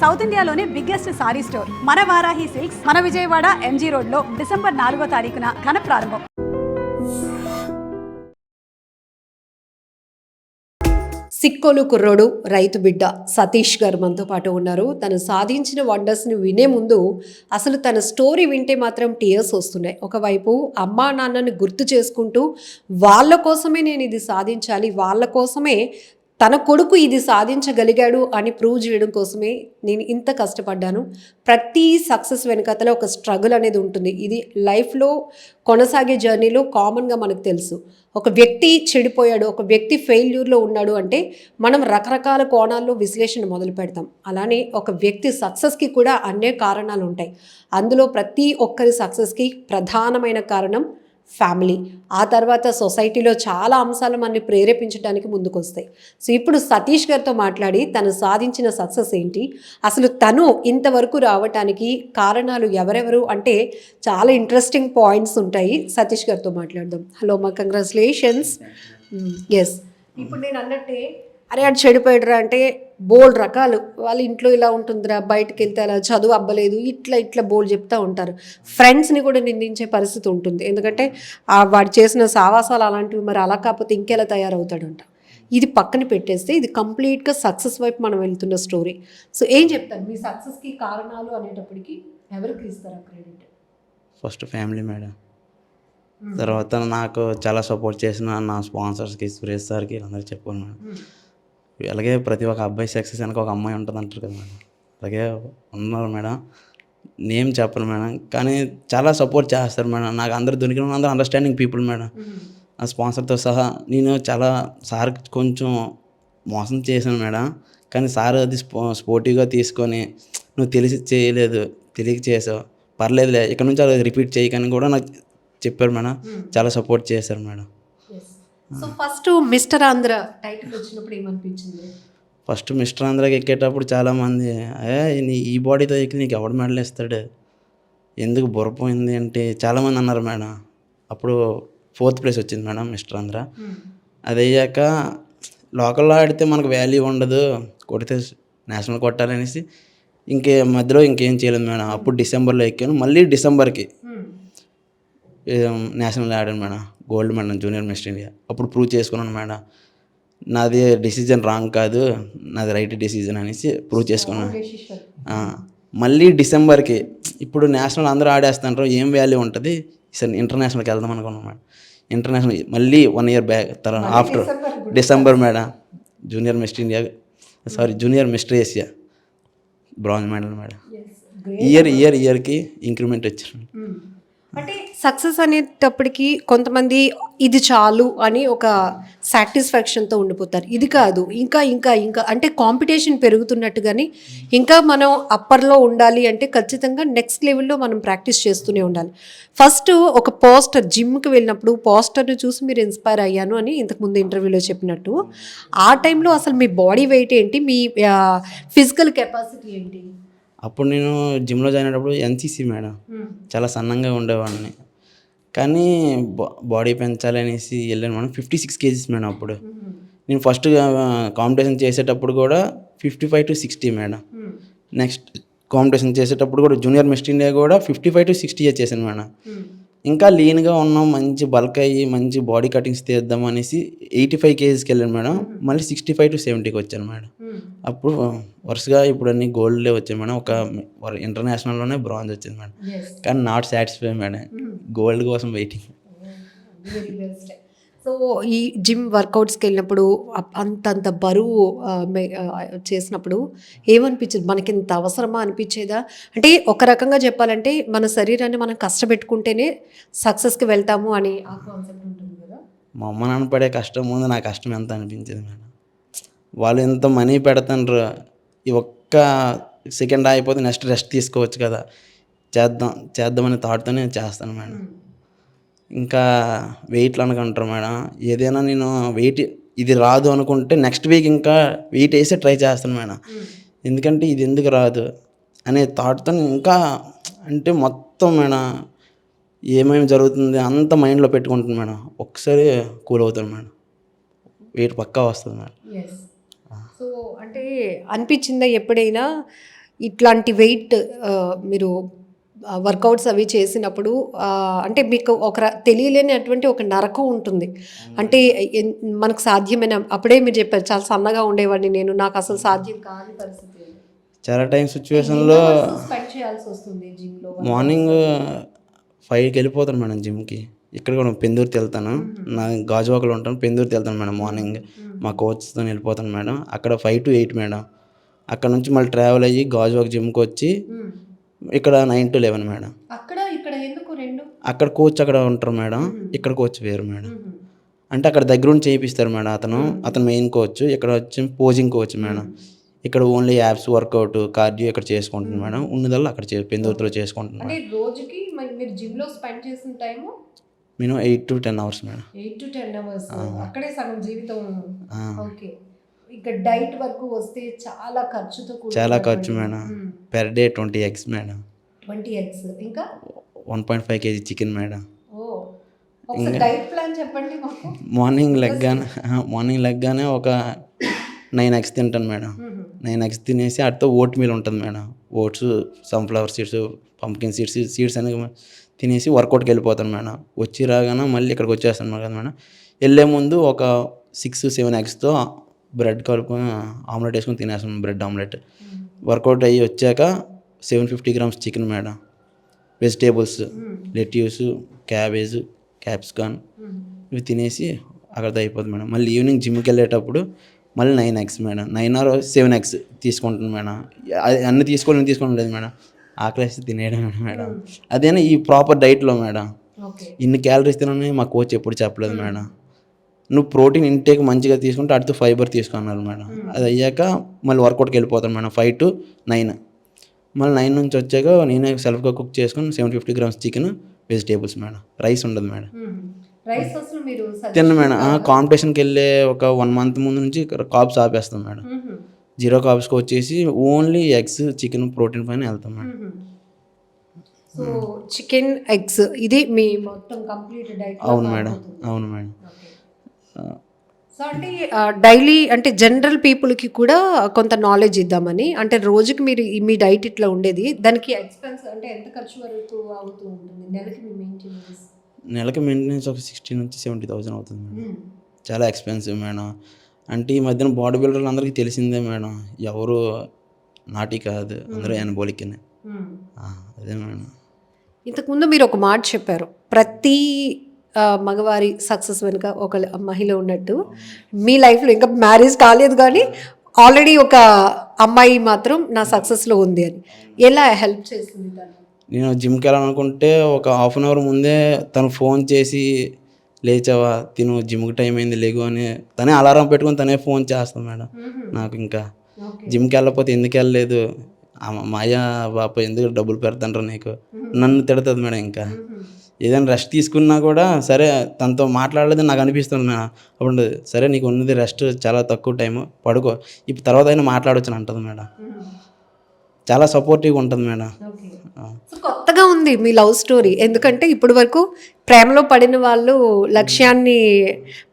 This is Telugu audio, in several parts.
సౌత్ ఇండియాలోనే బిగ్గెస్ట్ సారీ స్టోర్ మన వారాహి సిల్క్స్ మన విజయవాడ ఎంజీ రోడ్ లో డిసెంబర్ 4వ తారీఖున ఘన ప్రారంభం. సిక్కోలు కుర్రోడు రైతు బిడ్డ సతీష్ గారు మనతో పాటు ఉన్నారు. తను సాధించిన వండర్స్ని వినే ముందు అసలు తన స్టోరీ వింటే మాత్రం టీయర్స్ వస్తున్నాయి. ఒకవైపు అమ్మా నాన్నని గుర్తు చేసుకుంటూ వాళ్ళ కోసమే నేను ఇది సాధించాలి, వాళ్ళ కోసమే తన కొడుకు ఇది సాధించగలిగాడు అని ప్రూవ్ చేయడం కోసమే నేను ఇంత కష్టపడ్డాను. ప్రతి సక్సెస్ వెనకాతల ఒక స్ట్రగుల్ అనేది ఉంటుంది. ఇది లైఫ్లో కొనసాగే జర్నీలో కామన్గా మనకు తెలుసు. ఒక వ్యక్తి చెడిపోయాడు, ఒక వ్యక్తి ఫెయిల్యూర్లో ఉన్నాడు అంటే మనం రకరకాల కోణాల్లో విశ్లేషణ మొదలు పెడతాం. అలానే ఒక వ్యక్తి సక్సెస్కి కూడా అనే కారణాలు ఉంటాయి. అందులో ప్రతి ఒక్కరి సక్సెస్కి ప్రధానమైన కారణం ఫ్యామిలీ. ఆ తర్వాత సొసైటీలో చాలా అంశాలు మనల్ని ప్రేరేపించడానికి ముందుకు వస్తాయి. సో ఇప్పుడు సతీష్ గారితో మాట్లాడి తను సాధించిన సక్సెస్ ఏంటి, అసలు తను ఇంతవరకు రావటానికి కారణాలు ఎవరెవరు అంటే చాలా ఇంట్రెస్టింగ్ పాయింట్స్ ఉంటాయి. సతీష్ గారితో మాట్లాడదాం. హలో మా కంగ్రాచులేషన్స్. ఎస్, ఇప్పుడు నేను అన్నట్టే అరే అటు చెడిపోయాడురా అంటే బోల్డ్ రకాలు, వాళ్ళ ఇంట్లో ఇలా ఉంటుందిరా, బయటకు వెళ్తే అలా చదువు అవ్వలేదు, ఇట్లా బోల్డ్ చెప్తూ ఉంటారు. ఫ్రెండ్స్ని కూడా నిందించే పరిస్థితి ఉంటుంది. ఎందుకంటే వాడు చేసిన సావాసాలు అలాంటివి, మరి అలా కాకపోతే ఇంకెలా తయారవుతాడంట. ఇది పక్కన పెట్టేస్తే ఇది కంప్లీట్గా సక్సెస్ వైపు మనం వెళ్తున్న స్టోరీ. సో ఏం చెప్తారు మీ సక్సెస్కి కారణాలు అనేటప్పటికి ఎవరికి ఇస్తారా క్రెడిట్? First family madam. తర్వాత నాకు చాలా సపోర్ట్ చేసిన నా స్పాన్సర్స్కి, సురేష్ సార్కి అందరికి చెప్పాను మేడం. అలాగే ప్రతి ఒక్క అబ్బాయి సక్సెస్ వెనక ఒక అమ్మాయి ఉంటుంది అంటారు కదా మేడం, అలాగే ఉన్నారు మేడం. నేమ్ చెప్పను మేడం, కానీ చాలా సపోర్ట్ చేస్తారు మేడం. నాకు అందరు దొరికిన అందరూ అండర్స్టాండింగ్ పీపుల్ మేడం. నా స్పాన్సర్తో సహా నేను చాలా సార్ కొంచెం మోసం చేశాను మేడం, కానీ సార్ అది స్పోర్టివ్గా తీసుకొని నువ్వు తెలిసి చేయలేదు, తెలియక చేసావు, పర్లేదులే ఇక్కడ నుంచి అది రిపీట్ చేయకని కూడా నాకు చెప్పారు మేడం. చాలా సపోర్ట్ చేశారు madam. So first mister Andhra title వచ్చినప్పుడు ఏమనిపించింది? ఫస్ట్ మిస్టర్ ఆంధ్రాకి ఎక్కేటప్పుడు చాలామంది నీ ఈ బాడీతో ఎక్కి నీకు ఎవడు మెడల్ ఇస్తాడు, ఎందుకు బుర్రపోయింది అంటే చాలామంది అన్నారు మేడం. అప్పుడు 4th ప్లేస్ వచ్చింది మేడం మిస్టర్ ఆంధ్ర. అది అయ్యాక లోకల్లో ఆడితే మనకు వాల్యూ ఉండదు, కొడితే నేషనల్ కొట్టాలనేసి మధ్యలో ఇంకేం చేయలేదు మేడం. అప్పుడు డిసెంబర్లో ఎక్కాను. మళ్ళీ డిసెంబర్కి నేషనల్ ఆడాను madam, gold medal junior mister India. అప్పుడు ప్రూవ్ చేసుకున్నాను మేడం, నాది డెసిజన్ రాంగ్ కాదు, నాది రైట్ డెసిజన్ అనేసి ప్రూవ్ చేసుకున్నాను. మళ్ళీ డిసెంబర్కి ఇప్పుడు నేషనల్ అందరూ ఆడేస్తుంటారు, ఏం వాల్యూ ఉంటుంది, సరే ఇంటర్నేషనల్కి వెళ్దాం అనుకున్నాం మేడం. ఇంటర్నేషనల్ మళ్ళీ 1 year బ్యాక్ తర్వాత after December madam junior mister India, junior mister Asia bronze medal madam. ఇయర్కి ఇంక్రిమెంట్ వచ్చారు. అంటే సక్సెస్ అనేటప్పటికీ కొంతమంది ఇది చాలు అని ఒక సాటిస్ఫాక్షన్తో ఉండిపోతారు. ఇది కాదు, ఇంకా ఇంకా ఇంకా అంటే కాంపిటీషన్ పెరుగుతున్నట్టుగాని ఇంకా మనం అప్పర్లో ఉండాలి అంటే ఖచ్చితంగా నెక్స్ట్ లెవెల్లో మనం ప్రాక్టీస్ చేస్తూనే ఉండాలి. ఫస్ట్ ఒక పోస్టర్, జిమ్కి వెళ్ళినప్పుడు పోస్టర్ని చూసి మీరు ఇన్స్పైర్ అయ్యాను అని ఇంతకుముందు ఇంటర్వ్యూలో చెప్పినట్టు, ఆ టైంలో అసలు మీ బాడీ వెయిట్ ఏంటి, మీ ఫిజికల్ కెపాసిటీ ఏంటి? అప్పుడు నేను జిమ్లో జాయిన్ అయినప్పుడు ఎన్సీసీ మేడం, చాలా సన్నంగా ఉండేవాడిని, కానీ బాడీ పెంచాలి అనేసి వెళ్ళాను మేడం. 56 kgs madam. అప్పుడు నేను ఫస్ట్ కాంపిటీషన్ చేసేటప్పుడు కూడా 55 to 60 మేడం. నెక్స్ట్ కాంపిటీషన్ చేసేటప్పుడు కూడా జూనియర్ మిస్టర్ ఇండియా కూడా 55 to 60 చేశాను మేడం. ఇంకా లీన్గా ఉన్నాం, మంచి బల్క్ అయ్యి మంచి బాడీ కటింగ్స్ తీద్దాం అనేసి 85 kgsకి వెళ్ళాను మేడం. మళ్ళీ 65 to 70కి వచ్చాను మేడం. అప్పుడు వరుసగా ఇప్పుడు అన్ని గోల్డ్లే వచ్చాయి మేడం. ఒక ఇంటర్నేషనల్లోనే బ్రాంజ్ వచ్చింది మేడం, కానీ నాట్ సాటిస్ఫై మేడం, గోల్డ్ కోసం వెయిటింగ్. సో ఈ జిమ్ వర్కౌట్స్కి వెళ్ళినప్పుడు అంతంత బరువు చేసినప్పుడు ఏమనిపించింది? మనకి ఇంత అవసరమా అనిపించేదా? అంటే ఒక రకంగా చెప్పాలంటే మన శరీరాన్ని మనం కష్టపెట్టుకుంటేనే సక్సెస్కి వెళ్తాము అని ఆ కాన్సెప్ట్ ఉంటుంది కదా. మా అమ్మ నాన్న పడే కష్టం ముందు నా కష్టం ఎంత అనిపించింది మేడం. వాళ్ళు ఎంత మనీ పెడతారు, ఈ ఒక్క సెకండ్ అయిపోతే నెక్స్ట్ రెస్ట్ తీసుకోవచ్చు కదా, చేద్దామనే థాట్తోనే చేస్తాను మేడం. ఇంకా వెయిట్లు అనుకుంటారు మేడం, ఏదైనా నేను వెయిట్ ఇది రాదు అనుకుంటే నెక్స్ట్ వీక్ ఇంకా వెయిట్ వేసే ట్రై చేస్తాను మేడం. ఎందుకంటే ఇది ఎందుకు రాదు అనే థాట్తో ఇంకా అంటే మొత్తం మేడం ఏమేమి జరుగుతుంది అంత మైండ్లో పెట్టుకుంటుంది మేడం. ఒకసారి కూల్ అవుతాను మేడం, వెయిట్ పక్కా వస్తుంది మేడం. సో అంటే అనిపించిందా ఎప్పుడైనా ఇట్లాంటి వెయిట్ మీరు వర్కౌట్స్ అవి చేసినప్పుడు అంటే మీకు తెలియలేనటువంటి ఒక నరకం ఉంటుంది. అంటే మనకు సాధ్యమైన అప్పుడే మీరు చెప్పారు చాలా సన్నగా ఉండేవాడిని నేను, నాకు అసలు సాధ్యం కాని పరిస్థితి. చాలా టైం సిచ్యువేషన్లో స్పెండ్ చేయాల్సి వస్తుంది జిమ్లో. మార్నింగ్ 5కి వెళ్ళిపోతాను మేడం జిమ్కి. ఇక్కడ కూడా పెందుర్తి వెళ్తాను, నా గాజువాకలో ఉంటాను, పెందుర్తి వెళ్తాను మేడం. మార్నింగ్ మా కోచ్తో వెళ్ళిపోతాను మేడం. అక్కడ 5 to 8 మేడం. అక్కడ నుంచి మళ్ళీ ట్రావెల్ అయ్యి గాజువాక జిమ్కి వచ్చి ఇక్కడ 9 to 11 మేడం. ఇక్కడ ఎందుకు రెండు? అక్కడ కోచ్ అక్కడ ఉంటారు మేడం, ఇక్కడ కోచ్ వేరు మేడం. అంటే అక్కడ దగ్గరుండి చేయిస్తారు మేడం. అతను మెయిన్ కోచ్, ఇక్కడ వచ్చి పోజింగ్ కోచ్ మేడం. ఇక్కడ ఓన్లీ యాప్స్ వర్కౌట్ కార్డియో ఇక్కడ చేసుకుంటుంది మేడం. ఉన్నదల్లా అక్కడ పెందుర్తిలో చేసుకుంటున్నాను. అంటే రోజుకి మీరు జిమ్లో స్పెండ్ చేసిన time minimum 8 to 10 hours madam. 8 to 10 hours అక్కడే సగం జీవితం. ఓకే. ఇక డైట్ వరకు వస్తే చాలా ఖర్చుతో చాలా ఖర్చు madam. Per day 20 eggs madam. 20 eggs ఇంకా 1.5 kg చికెన్ మేడం. ఒకసారి డైట్ ప్లాన్ చెప్పండి మాకు. మార్నింగ్ లెగ్గానే ఒక 9 eggs తింటాను మేడం. 9 eggs తినేసి అటుతో ఓట్ మీల్ ఉంటుంది madam. Oats, sunflower seeds, pumpkin seeds అనేవి తినేసి వర్కౌట్కి వెళ్ళిపోతాను మేడం. వచ్చి రాగానే మళ్ళీ ఇక్కడికి వచ్చేస్తాను కదా మేడం. వెళ్ళే ముందు ఒక 6-7 eggsతో బ్రెడ్ కలుపుకొని ఆమ్లెట్ వేసుకొని తినేస్తాను, బ్రెడ్ ఆమ్లెట్. వర్కౌట్ అయ్యి వచ్చాక 750 grams chicken madam. Vegetables, lettuce, cabbage, capsicum ఇవి తినేసి అక్కడితో అయిపోతుంది మేడం. మళ్ళీ ఈవినింగ్ జిమ్కి వెళ్ళేటప్పుడు మళ్ళీ 9 eggs మేడం. 9 or 7 eggs తీసుకుంటాను మేడం. అన్నీ తీసుకోవడం లేదు మేడం, ఆకలేసి తినేయడం మేడం. అదేనా ఈ ప్రాపర్ డైట్లో మేడం. ఇన్ని క్యాలరీస్ తినని మా కోచ్ ఎప్పుడు చెప్పలేదు మేడం. నువ్వు ప్రోటీన్ ఇంటేక్ మంచిగా తీసుకుంటే అటు ఫైబర్ తీసుకున్నారు మేడం. అది అయ్యాక మళ్ళీ వర్కౌట్కి వెళ్ళిపోతాను మేడం. 5 to 9. మళ్ళీ 9 నుంచి వచ్చాక నేనే సెల్ఫ్గా కుక్ చేసుకొని 750 grams chicken, vegetables madam. Rice ఉండదు మేడం. తిన్న మేడం. కాంపిటీషన్కి వెళ్ళే ఒక 1 month ముందు నుంచి కార్బ్స్ ఆపేస్తాం మేడం. 0 carbsకి వచ్చేసి ఓన్లీ ఎగ్స్, చికెన్, ప్రోటీన్ పైన వెళ్తాం మేడం. సో చికెన్, ఎగ్స్ ఇది మీ మొత్తం కంప్లీట్ డైట్? అవును మేడం. సో అంటే డైలీ అంటే జనరల్ పీపుల్కి కూడా కొంత నాలెడ్జ్ ఇద్దామని, అంటే రోజుకి మీరు మీ డైట్ ఇట్లా ఉండేది, దానికి ఎక్స్పెన్స్ అంటే ఎంత ఖర్చు వరకు అవుతూ ఉంటుంది నెలకి మీ మెయింటెనెన్స్? నెలకి మెయింటెనెన్స్ ఒక 60,000 నుంచి 70,000 అవుతుంది మేడం. చాలా ఎక్స్పెన్సివ్ మేడం. అంటే ఈ మధ్యన బాడీ బిల్డర్లు అందరికీ తెలిసిందే మేడం, ఎవరు నాటి కాదు, అందరూ ఎనబోలిక్నే. అదే మేడం. ఇంతకుముందు మీరు ఒక మాట చెప్పారు, ప్రతి మగవారి సక్సెస్ వెనుక ఒక మహిళ ఉన్నట్టు. మీ లైఫ్లో ఇంకా మ్యారేజ్ కాలేదు కానీ ఆల్రెడీ ఒక అమ్మాయి మాత్రం నా సక్సెస్లో ఉంది అని. ఎలా హెల్ప్ చేసింది తను? నేను జిమ్కి వెళ్ళాలనుకుంటే ఒక 1/2 hour ముందే తను ఫోన్ చేసి, లేచావా, తిను, జిమ్కి టైం అయింది లేగు అని తనే అలారం పెట్టుకొని తనే ఫోన్ చేస్తాను మేడం నాకు. ఇంకా జిమ్కి వెళ్ళకపోతే ఎందుకు వెళ్ళలేదు, మాయా బాప ఎందుకు డబ్బులు పెడతాండ్రా నీకు, నన్ను తిడుతుంది మేడం. ఇంకా ఏదైనా రెస్ట్ తీసుకున్నా కూడా సరే తనతో మాట్లాడలేదని నాకు అనిపిస్తుంది మేడం. అప్పుడు సరే నీకు ఉన్నది రెస్ట్, చాలా తక్కువ టైము, పడుకో, ఇప్పుడు తర్వాత అయినా మాట్లాడవచ్చు అని అంటుంది మేడం. చాలా సపోర్టివ్గా ఉంటుంది మేడం. కొత్తగా ఉంది మీ లవ్ స్టోరీ, ఎందుకంటే ఇప్పటి వరకు ప్రేమలో పడిన వాళ్ళు లక్ష్యాన్ని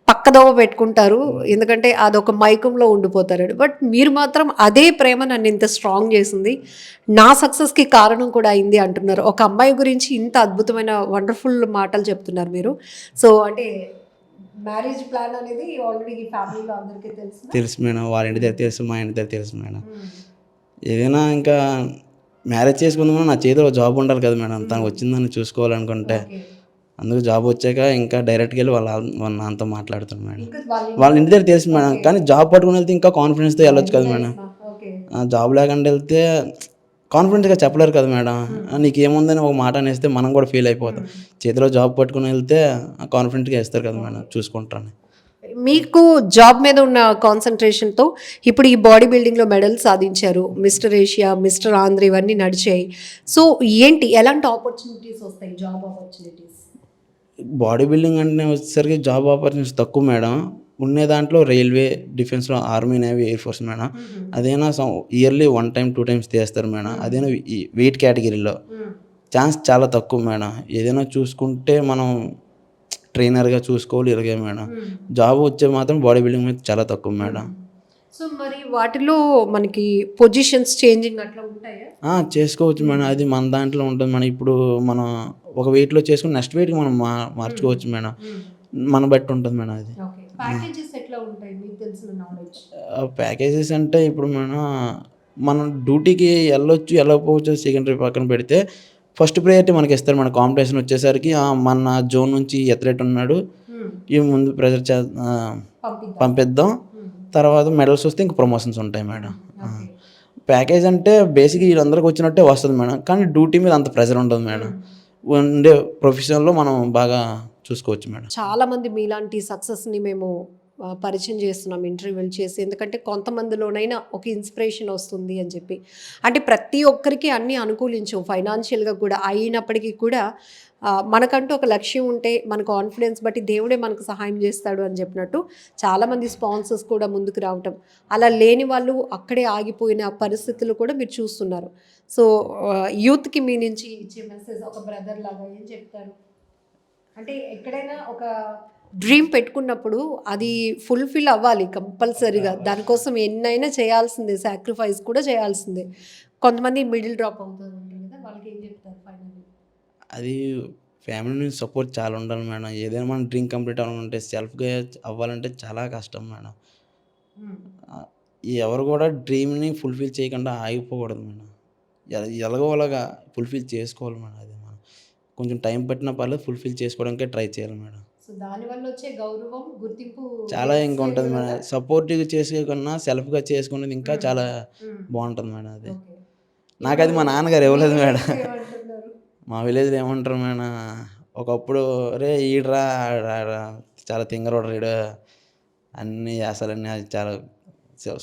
పక్కదోవ పెట్టుకుంటారు, ఎందుకంటే అదొక మైకంలో ఉండిపోతారు. బట్ మీరు మాత్రం అదే ప్రేమ నన్ను ఇంత స్ట్రాంగ్ చేసింది, నా సక్సెస్కి కారణం కూడా అయింది అంటున్నారు. ఒక అమ్మాయి గురించి ఇంత అద్భుతమైన వండర్ఫుల్ మాటలు చెప్తున్నారు మీరు. సో అంటే మ్యారేజ్ ప్లాన్ అనేది ఆల్రెడీ ఈ ఫ్యామిలీలో అందరికీ తెలుసు మేడం. వాళ్ళ ఇంటి దగ్గర తెలుసు, మా ఇంటి దగ్గర తెలుసు మేడం. ఏదైనా ఇంకా మ్యారేజ్ చేసుకుందామన్నా నా చేతిలో జాబ్ ఉండాలి కదా మేడం, తనకు వచ్చిందని చూసుకోవాలనుకుంటే. అందుకు జాబ్ వచ్చాక ఇంకా డైరెక్ట్గా వెళ్ళి వాళ్ళ నాన్నతో మాట్లాడుతాను మేడం. వాళ్ళ ఇంటి దగ్గర తెలుసు మేడం, కానీ జాబ్ పట్టుకుని వెళ్తే ఇంకా కాన్ఫిడెన్స్తో వెళ్ళొచ్చు కదా మేడం. జాబ్ లేకుండా వెళ్తే కాన్ఫిడెంట్గా చెప్పలేరు కదా మేడం. నీకేముందని ఒక మాట అనేస్తే మనం కూడా ఫీల్ అయిపోతాం. చేతిలో జాబ్ పట్టుకుని వెళ్తే కాన్ఫిడెంట్గా వేస్తారు కదా మేడం, చూసుకుంటారని. మీకు జాబ్ మీద ఉన్న కాన్సన్ట్రేషన్తో ఇప్పుడు ఈ బాడీ బిల్డింగ్లో మెడల్ సాధించారు, మిస్టర్ ఏషియా, మిస్టర్ ఆంధ్ర ఇవన్నీ నడిచాయి. సో ఏంటి, ఎలాంటి ఆపర్చునిటీస్ వస్తాయి, జాబ్ ఆపర్చునిటీస్? బాడీ బిల్డింగ్ అంటే వచ్చేసరికి జాబ్ ఆపర్చునిటీస్ తక్కువ మేడం. ఉండే దాంట్లో రైల్వే, డిఫెన్స్లో, army, navy, air force madam. అదేనా ఇయర్లీ 1 time 2 times తీస్తారు మేడం. అదేనా ఈ వెయిట్ కేటగిరీలో ఛాన్స్ చాలా తక్కువ మేడం. ఏదైనా చూసుకుంటే మనం ట్రైనర్గా చూసుకోవాలి, ఇరగే మేడం. జాబ్ వచ్చే మాత్రం బాడీ బిల్డింగ్ మీద చాలా తక్కువ మేడం. సో మరి వాటిలో మనకి పొజిషన్స్ చేంజింగ్ అట్లా ఉంటాయా? చేసుకోవచ్చు మేడం. అది మన దాంట్లో ఉంటుంది. మనం ఇప్పుడు మనం ఒక వెయిట్లో చేసుకుని నెక్స్ట్ వెయిట్కి మనం మార్చుకోవచ్చు మేడం. మన బట్టి ఉంటుంది మేడం అది. ప్యాకేజెస్ ఎట్లా ఉంటాయి మీకు తెలిసిన నాలెడ్జ్? ప్యాకేజెస్ అంటే ఇప్పుడు మనం డ్యూటీకి వెళ్ళొచ్చు వెళ్ళకపోవచ్చు సెకండరీ పక్కన పెడితే ఫస్ట్ ప్రయారిటీ మనకి ఇస్తారు. మన కాంపిటీషన్ వచ్చేసరికి మన జోన్ నుంచి ఎథ్లెట్ ఉన్నాడు, ఈ ముందు ప్రెజర్ పంపిద్దాం, తర్వాత మెడల్స్ వస్తే ఇంక ప్రమోషన్స్ ఉంటాయి మేడం. ప్యాకేజ్ అంటే బేసిక్ వీళ్ళందరికీ వచ్చినట్టే వస్తుంది మేడం, కానీ డ్యూటీ మీద అంత ప్రెజర్ ఉండదు మేడం. ఉండే ప్రొఫెషన్లో మనం బాగా చూసుకోవచ్చు మేడం. చాలామంది మీలాంటి సక్సెస్ని మేము పరిచయం చేస్తున్నాం ఇంటర్వ్యూలు చేసి, ఎందుకంటే కొంతమందిలోనైనా ఒక ఇన్స్పిరేషన్ వస్తుంది అని చెప్పి. అంటే ప్రతి ఒక్కరికి అన్నీ అనుకూలించవు ఫైనాన్షియల్గా కూడా అయినప్పటికీ కూడా మనకంటూ ఒక లక్ష్యం ఉంటే మన కాన్ఫిడెన్స్ బట్టి దేవుడే మనకు సహాయం చేస్తాడు అని చెప్పినట్టు చాలామంది స్పాన్సర్స్ కూడా ముందుకు రావటం, అలా లేని వాళ్ళు అక్కడే ఆగిపోయిన పరిస్థితులు కూడా మీరు చూస్తున్నారు. సో యూత్కి మీ నుంచి ఇచ్చే మెసేజ్ ఒక బ్రదర్ లాగా ఏం చెప్తారు? అంటే ఎక్కడైనా ఒక డ్రీమ్ పెట్టుకున్నప్పుడు అది ఫుల్ఫిల్ అవ్వాలి కంపల్సరీగా, దానికోసం ఎన్నైనా చేయాల్సిందే, సాక్రిఫైస్ కూడా చేయాల్సిందే. కొంతమంది మిడిల్ డ్రాప్ అవుతుంది కదా, వాళ్ళకి ఏం చెప్తారు ఫైనల్లీ? అది ఫ్యామిలీ నుంచి సపోర్ట్ చాలా ఉండాలి మేడం. ఏదైనా మన డ్రీమ్ కంప్లీట్ అవ్వాలంటే సెల్ఫ్గా అవ్వాలంటే చాలా కష్టం మేడం. ఎవరు కూడా డ్రీమ్ని ఫుల్ఫిల్ చేయకుండా ఆగిపోకూడదు మేడం. ఎలాగోలాగా ఫుల్ఫిల్ చేసుకోవాలి మేడం. అది మనం కొంచెం టైం పట్టినా పర్లేదు, ఫుల్ఫిల్ చేసుకోవడానికే ట్రై చేయాలి మేడం. సో దానివల్ల వచ్చే గౌరవం, గుర్తింపు చాలా ఇంకా ఉంటుంది మేడం. సపోర్టివ్గా చేసుకున్నా సెల్ఫ్గా చేసుకునేది ఇంకా చాలా బాగుంటుంది మేడం. అది నాకు అది మా నాన్నగారు ఇవ్వలేదు మేడం. మా విలేజ్లో ఏమంటారు మేడం, ఒకప్పుడు రే ఈడరా చాలా తింగరోడు రీడు అన్నీ చేస్తాలన్నీ అది చాలా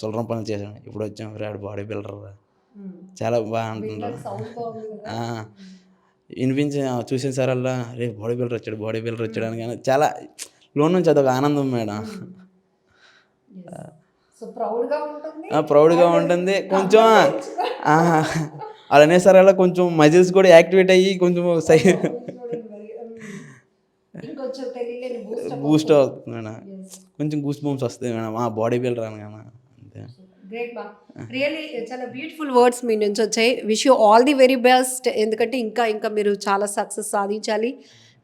సులభం పనులు చేశాను. ఇప్పుడు వచ్చాం ఆడు బాడీ బిల్డర్ చాలా బాగా అంటున్నారు. వినిపించి చూసిన సార్ అలా రే బాడీ బిల్డర్ వచ్చాడు అని, కానీ చాలా లోన్ నుంచి అదొక ఆనందం మేడం. ప్రౌడ్గా ఉంటుంది కొంచెం. అలానే సార్ అలా కొంచెం మజిల్స్ కూడా యాక్టివేట్ అయ్యి కొంచెం బూస్ట్ అవుతుంది మేడం. కొంచెం గూస్ బంప్స్ వస్తాయి మేడం బాడీ బిల్డర్ అనగానే. అంతే. గ్రేట్ మా, రియల్లీ చాలా బ్యూటిఫుల్ వర్డ్స్ మీ నుంచి వచ్చాయి. Wish you all the very best. ఎందుకంటే ఇంకా మీరు చాలా సక్సెస్ సాధించాలి.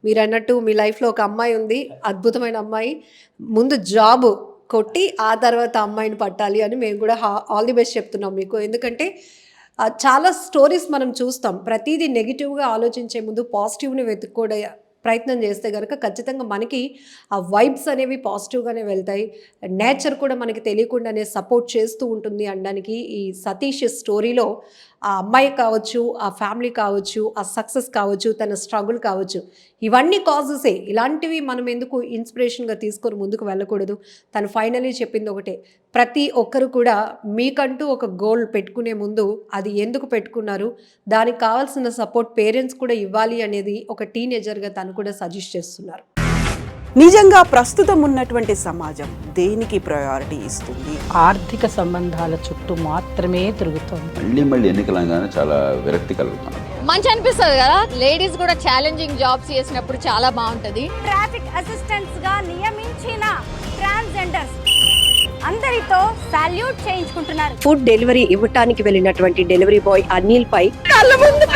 మీరు అన్నట్టు మీ లైఫ్లో ఒక అమ్మాయి ఉంది, అద్భుతమైన అమ్మాయి. ముందు జాబ్ కొట్టి ఆ తర్వాత అమ్మాయిని పట్టాలి అని మేము కూడా ఆల్ ది బెస్ట్ చెప్తున్నాం మీకు. ఎందుకంటే చాలా స్టోరీస్ మనం చూస్తాం, ప్రతిదీ నెగిటివ్గా ఆలోచించే ముందు పాజిటివ్ని వెతుక్కోవడం ప్రయత్నం చేస్తే కనుక ఖచ్చితంగా మనకి ఆ వైబ్స్ అనేవి పాజిటివ్గానే వెళ్తాయి. నేచర్ కూడా మనకి తెలియకుండానే సపోర్ట్ చేస్తూ ఉంటుంది అనడానికి ఈ సతీష్ స్టోరీలో ఆ అమ్మాయి కావచ్చు, ఆ ఫ్యామిలీ కావచ్చు, ఆ సక్సెస్ కావచ్చు, తన స్ట్రగుల్ కావచ్చు, ఇవన్నీ కాజెసే. ఇలాంటివి మనం ఎందుకు ఇన్స్పిరేషన్గా తీసుకొని ముందుకు వెళ్ళకూడదు? తను ఫైనలీ చెప్పింది ఒకటే, ప్రతి ఒక్కరు కూడా మీకంటూ ఒక గోల్ పెట్టుకునే ముందు అది ఎందుకు పెట్టుకున్నారు, దానికి కావాల్సిన సపోర్ట్ పేరెంట్స్ కూడా ఇవ్వాలి అనేది ఒక టీనేజర్గా తను కూడా సజెస్ట్ చేస్తున్నారు. నిజంగా ప్రస్తుతం ఉన్నటువంటి సమాజం దేనికి ప్రయారిటీ ఇస్తుంది? ఆర్థిక సంబంధాల చుట్టూ మాత్రమే తిరుగుతుంది. మళ్ళీ ఎన్నికలంగానే చాలా విరక్తి కలుగుతాను. మంచి అనిపిస్తుంది కదా, లేడీస్ కూడా ఛాలెంజింగ్ జాబ్స్ చేసినప్పుడు చాలా బాగుంటది. ట్రాఫిక్ అసిస్టెంట్స్ గా నియమించిన ట్రాన్స్జెండర్స్ అందరితో సాల్యూట్ చేయించుకుంటున్నారు. ఫుడ్ డెలివరీ ఇవ్వటానికి వెళ్ళినటువంటి డెలివరీ బాయ్ అనిల్ పై కళ్ళ ముందు